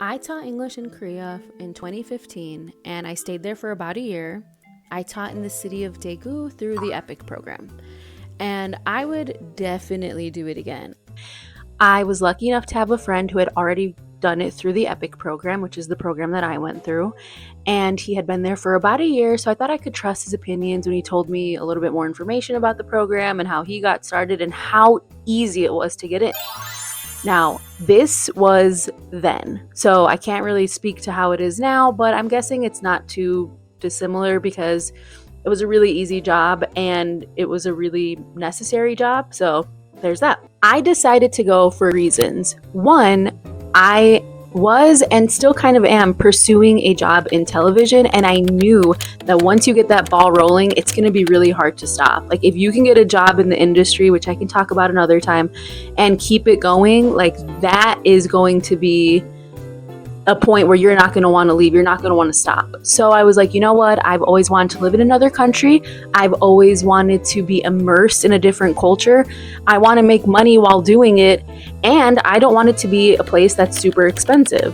I taught English in Korea in 2015 and I stayed there for about a year. I taught in the city of Daegu through the EPIC program, and I would definitely do it again. I was lucky enough to have a friend who had already done it through the EPIC program, which is the program that I went through, and he had been there for about a year, so I thought I could trust his opinions when he told me a little bit more information about the program and how he got started and how easy it was to get in. Now, this was then, so I can't really speak to how it is now, but I'm guessing it's not too dissimilar because it was a really easy job and it was a really necessary job, so there's that. I decided to go for reasons. One, I was and still kind of am pursuing a job in television, and I knew that once you get that ball rolling, it's going to be really hard to stop. Like, if you can get a job in the industry, which I can talk about another time, and keep it going, like, that is going to be a point where you're not going to want to leave. You're not going to want to stop. So I was like, you know what? I've always wanted to live in another country. I've always wanted to be immersed in a different culture. I want to make money while doing it. And I don't want it to be a place that's super expensive.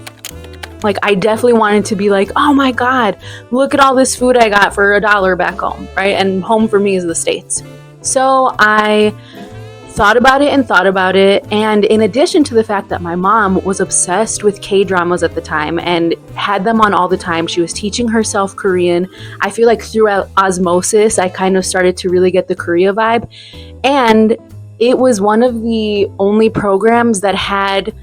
Like, I definitely wanted to be like, oh my God, look at all this food I got for $1 back home, right? And home for me is the States. So I thought about it, and in addition to the fact that my mom was obsessed with K-dramas at the time and had them on all the time, she was teaching herself Korean. I feel like throughout osmosis, I kind of started to really get the Korea vibe, and it was one of the only programs that had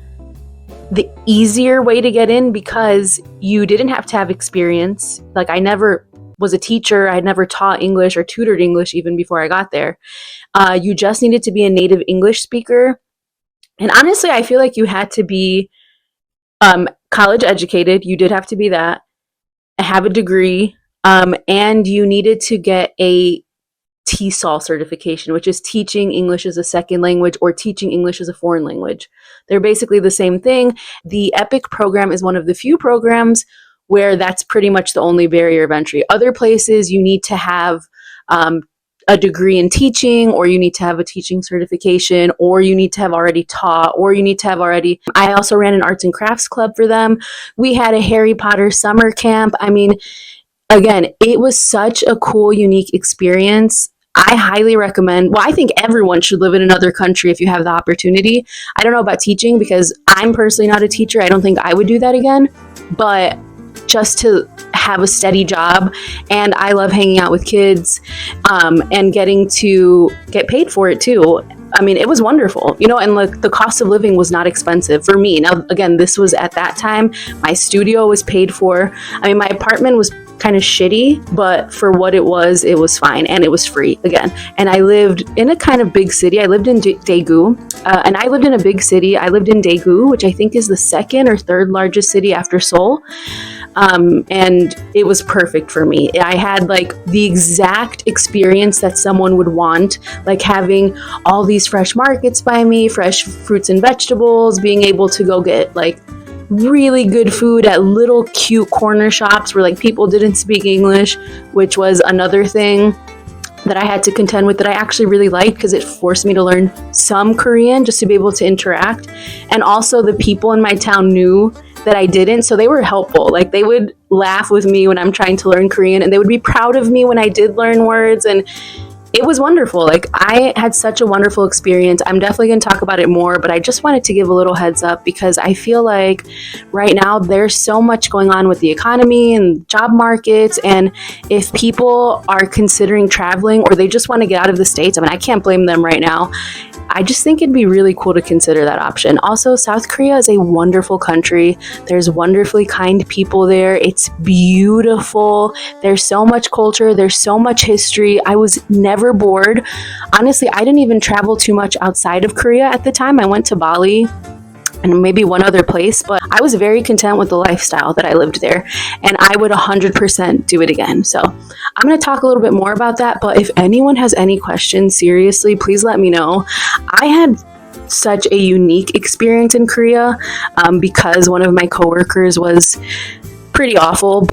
the easier way to get in because you didn't have to have experience. Like, I never was a teacher. I had never taught English or tutored English even before I got there. You just needed to be a native English speaker. And honestly, I feel like you had to be college educated. You did have to be that, have a degree, and you needed to get a TESOL certification, which is teaching English as a second language or teaching English as a foreign language. They're basically the same thing. The EPIC program is one of the few programs where that's pretty much the only barrier of entry. Other places, you need to have a degree in teaching, or you need to have a teaching certification, or you need to have already taught, or you need to have already... I also ran an arts and crafts club for them. We had a Harry Potter summer camp. I mean, again, it was such a cool, unique experience. I highly recommend, well, I think everyone should live in another country if you have the opportunity. I don't know about teaching because I'm personally not a teacher. I don't think I would do that again, but just to have a steady job, and I love hanging out with kids and getting to get paid for it too. I mean, it was wonderful, you know, and like the cost of living was not expensive for me. Now, again, this was at that time, my studio was paid for. I mean, my apartment was kind of shitty, but for what it was fine, and it was free again. And I lived in a kind of big city. I lived in Daegu, and I lived in a big city. I lived in Daegu, which I think is the second or third largest city after Seoul. And it was perfect for me. I had like the exact experience that someone would want, like having all these fresh markets by me, fresh fruits and vegetables, being able to go get like really good food at little cute corner shops where like people didn't speak English, which was another thing that I had to contend with that I actually really liked because it forced me to learn some Korean just to be able to interact. And also the people in my town knew that I didn't, so they were helpful. Like, they would laugh with me when I'm trying to learn Korean, and they would be proud of me when I did learn words, and it was wonderful. Like, I had such a wonderful experience. I'm definitely going to talk about it more, but I just wanted to give a little heads up because I feel like right now there's so much going on with the economy and job markets, and if people are considering traveling or they just want to get out of the States, I mean, I can't blame them right now. I just think it'd be really cool to consider that option. Also, South Korea is a wonderful country. There's wonderfully kind people there. It's beautiful. There's so much culture. There's so much history. I was never bored. Honestly, I didn't even travel too much outside of Korea at the time. I went to Bali and maybe one other place, but I was very content with the lifestyle that I lived there, and I would 100% do it again. So I'm going to talk a little bit more about that, but if anyone has any questions, seriously, please let me know. I had such a unique experience in Korea because one of my coworkers was pretty awful.